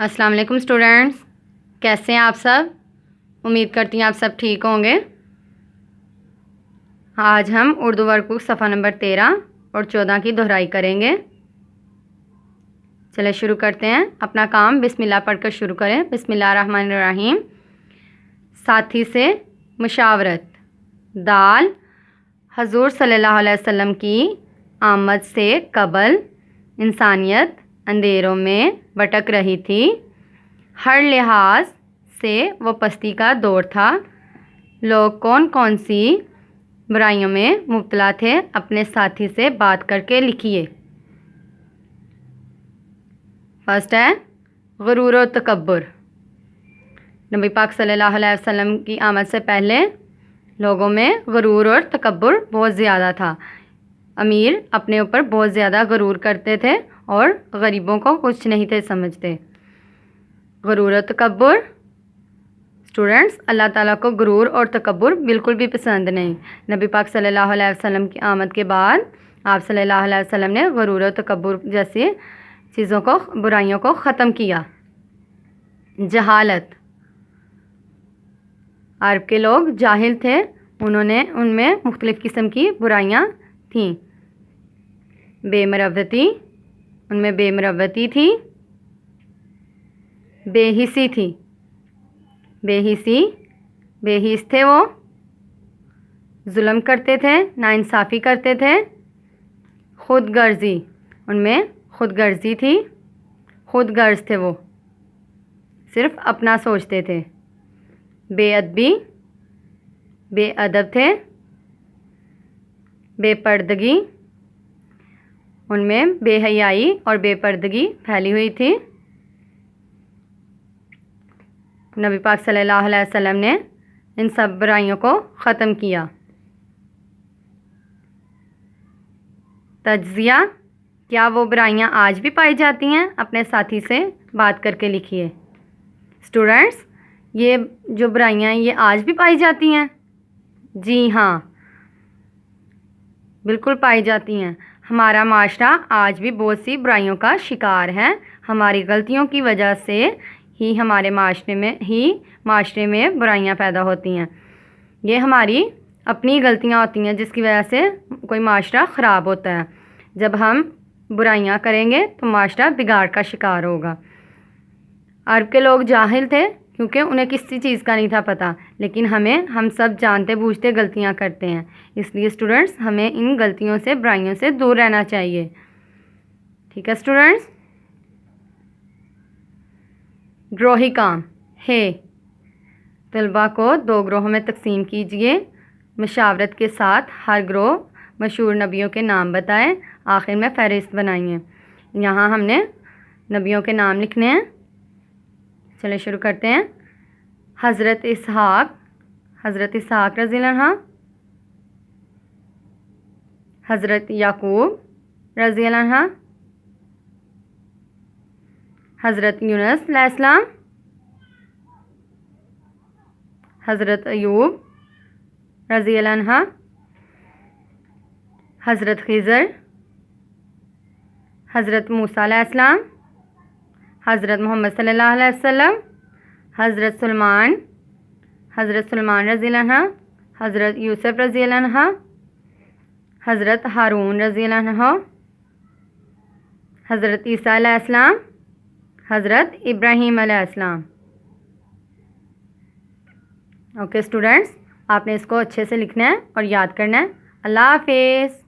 السلام علیکم اسٹوڈنٹس، کیسے ہیں آپ سب؟ امید کرتی ہیں آپ سب ٹھیک ہوں گے۔ آج ہم اردو ورک بک صفحہ نمبر 13 اور 14 کی دہرائی کریں گے۔ چلے شروع کرتے ہیں اپنا کام۔ بسم اللہ پڑھ کر شروع کریں۔ بسم اللہ الرحمن الرحیم۔ ساتھی سے مشاورت۔ دال، حضور صلی اللہ علیہ وسلم کی آمد سے قبل انسانیت اندھیروں میں بھٹک رہی تھی۔ ہر لحاظ سے وہ پستی کا دور تھا۔ لوگ کون کون سی برائیوں میں مبتلا تھے، اپنے ساتھی سے بات کر کے لکھیے۔ فرسٹ ہے غرور و تکبر۔ نبی پاک صلی اللہ علیہ وسلم کی آمد سے پہلے لوگوں میں غرور اور تکبر بہت زیادہ تھا۔ امیر اپنے اوپر بہت زیادہ غرور کرتے تھے اور غریبوں کو کچھ نہیں تھے سمجھتے۔ غرور و تکبر، اسٹوڈنٹس، اللہ تعالیٰ کو غرور اور تکبر بالکل بھی پسند نہیں۔ نبی پاک صلی اللہ علیہ وسلم کی آمد کے بعد آپ صلی اللہ علیہ وسلم نے غرور و تکبر جیسی چیزوں کو، برائیوں کو ختم کیا۔ جہالت، عرب کے لوگ جاہل تھے، ان میں مختلف قسم کی برائیاں تھیں۔ بے مروتی، ان میں بے مروتی تھی۔ بے حسی تھی، بے حس تھے، وہ ظلم کرتے تھے، ناانصافی کرتے تھے۔ خود غرضی، ان میں خود غرضی تھی، خود غرض تھے، وہ صرف اپنا سوچتے تھے۔ بے ادبی، بے ادب تھے۔ بے پردگی، ان میں بے حیائی اور بے پردگی پھیلی ہوئی تھی۔ نبی پاک صلی اللہ علیہ وسلم نے ان سب برائیوں کو ختم کیا۔ تجزیہ، کیا وہ برائیاں آج بھی پائی جاتی ہیں؟ اپنے ساتھی سے بات کر کے لکھیے۔ اسٹوڈنٹس، یہ جو برائیاں ہیں یہ آج بھی پائی جاتی ہیں؟ جی ہاں، بالکل پائی جاتی ہیں۔ ہمارا معاشرہ آج بھی بہت سی برائیوں کا شکار ہے۔ ہماری غلطیوں کی وجہ سے ہی ہمارے معاشرے میں برائیاں پیدا ہوتی ہیں۔ یہ ہماری اپنی غلطیاں ہوتی ہیں جس کی وجہ سے کوئی معاشرہ خراب ہوتا ہے۔ جب ہم برائیاں کریں گے تو معاشرہ بگاڑ کا شکار ہوگا۔ عرب کے لوگ جاہل تھے کیونکہ انہیں کسی چیز کا نہیں تھا پتہ، لیکن ہم سب جانتے بوجھتے غلطیاں کرتے ہیں۔ اس لیے اسٹوڈنٹس، ہمیں ان غلطیوں سے، برائیوں سے دور رہنا چاہیے۔ ٹھیک ہے اسٹوڈنٹس؟ گروہی کام ہے۔ طلباء کو 2 گروہوں میں تقسیم کیجیے۔ مشاورت کے ساتھ ہر گروہ مشہور نبیوں کے نام بتائیں، آخر میں فہرست بنائیے۔ یہاں ہم نے نبیوں کے نام لکھنے ہیں۔ چلے شروع کرتے ہیں۔ حضرت اسحاق رضی اللہ عنہ، حضرت یعقوب رضی اللہ عنہ، حضرت یونس علیہ السلام، حضرت ایوب رضی اللہ عنہ، حضرت خضر، حضرت موسیٰ علیہ السلام، حضرت محمد صلی اللہ علیہ وسلم، حضرت سلمان رضی اللہ عنہ، حضرت یوسف رضی اللہ عنہ، حضرت ہارون رضی اللہ عنہ، حضرت عیسیٰ علیہ السلام، حضرت ابراہیم علیہ السلام۔ اوکے اسٹوڈنٹس، آپ نے اس کو اچھے سے لکھنا ہے اور یاد کرنا ہے۔ اللہ حافظ۔